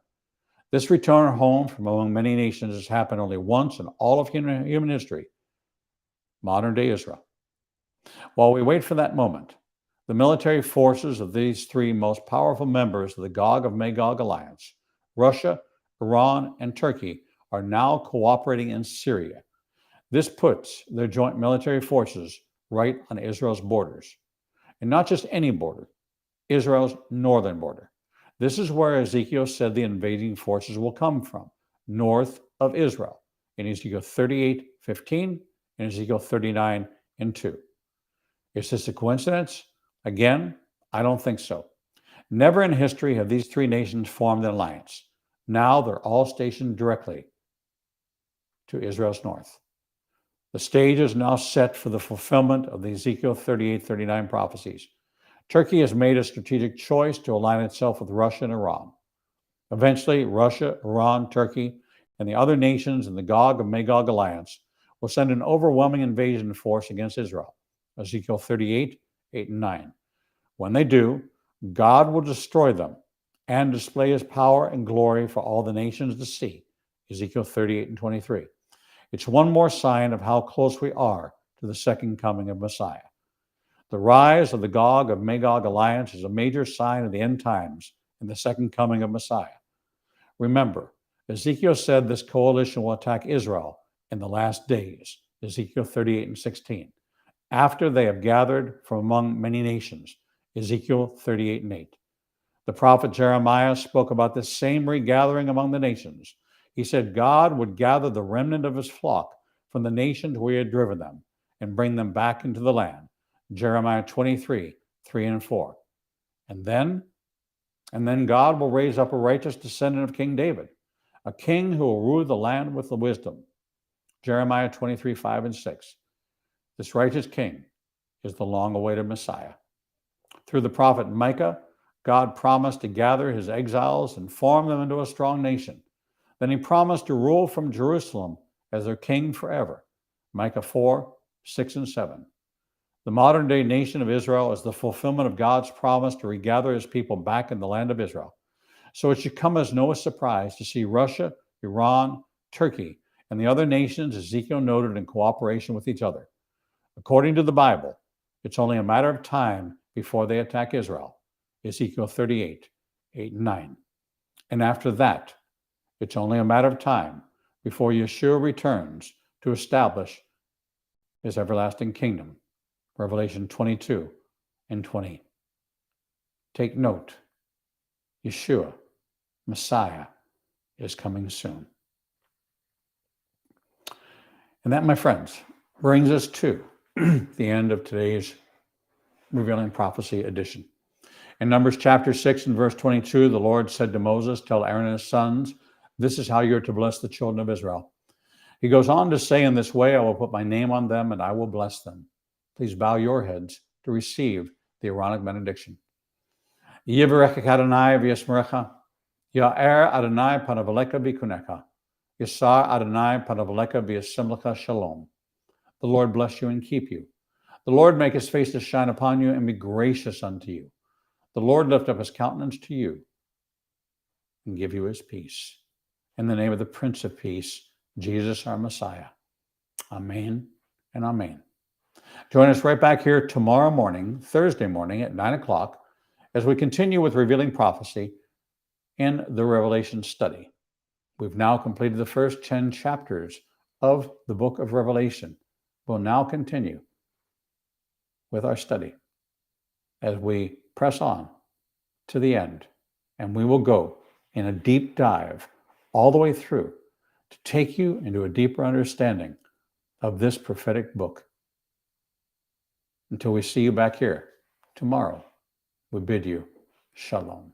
A: This return home from among many nations has happened only once in all of human history, modern-day Israel. While we wait for that moment, the military forces of these three most powerful members of the Gog of Magog alliance, Russia, Iran, and Turkey, are now cooperating in Syria. This puts their joint military forces right on Israel's borders. And not just any border, Israel's northern border. This is where Ezekiel said the invading forces will come from, north of Israel in Ezekiel 38:15 and Ezekiel 39:2. Is this a coincidence? Again, I don't think so. Never in history have these three nations formed an alliance. Now they're all stationed directly to Israel's north. The stage is now set for the fulfillment of the Ezekiel 38:39 prophecies. Turkey has made a strategic choice to align itself with Russia and Iran. Eventually, Russia, Iran, Turkey, and the other nations in the Gog and Magog alliance will send an overwhelming invasion force against Israel. Ezekiel 38:8 and 9. When they do, God will destroy them and display his power and glory for all the nations to see. Ezekiel 38:23. It's one more sign of how close we are to the second coming of Messiah. The rise of the Gog of Magog alliance is a major sign of the end times and the second coming of Messiah. Remember, Ezekiel said this coalition will attack Israel in the last days, Ezekiel 38:16, after they have gathered from among many nations, Ezekiel 38:8. The prophet Jeremiah spoke about this same regathering among the nations. He said God would gather the remnant of his flock from the nations where he had driven them and bring them back into the land. Jeremiah 23:3-4. And then God will raise up a righteous descendant of King David, a king who will rule the land with the wisdom. Jeremiah 23:5-6. This righteous king is the long-awaited Messiah. Through the prophet Micah, God promised to gather his exiles and form them into a strong nation. Then he promised to rule from Jerusalem as their king forever. Micah 4:6-7. The modern-day nation of Israel is the fulfillment of God's promise to regather his people back in the land of Israel. So it should come as no surprise to see Russia, Iran, Turkey, and the other nations Ezekiel noted in cooperation with each other. According to the Bible, it's only a matter of time before they attack Israel. Ezekiel 38:8-9. And after that, it's only a matter of time before Yeshua returns to establish his everlasting kingdom. Revelation 22:20. Take note, Yeshua, Messiah, is coming soon. And that, my friends, brings us to the end of today's Revealing Prophecy edition. In Numbers chapter 6 and verse 22, the Lord said to Moses, "Tell Aaron and his sons, this is how you're to bless the children of Israel." He goes on to say, "In this way I will put my name on them and I will bless them." Please bow your heads to receive the Aaronic benediction. Yivarecha Adonai v'yasmerecha, Ya'er Adonai panavalecha v'kunecha, Yasar Adonai panavalecha v'yasimlecha shalom. The Lord bless you and keep you. The Lord make his face to shine upon you and be gracious unto you. The Lord lift up his countenance to you and give you his peace. In the name of the Prince of Peace, Jesus our Messiah. Amen and amen. Join us right back here tomorrow morning, Thursday morning at 9 o'clock, as we continue with Revealing Prophecy in the Revelation study. We've now completed the first 10 chapters of the book of Revelation. We'll now continue with our study as we press on to the end, and we will go in a deep dive all the way through to take you into a deeper understanding of this prophetic book. Until we see you back here tomorrow, we bid you shalom.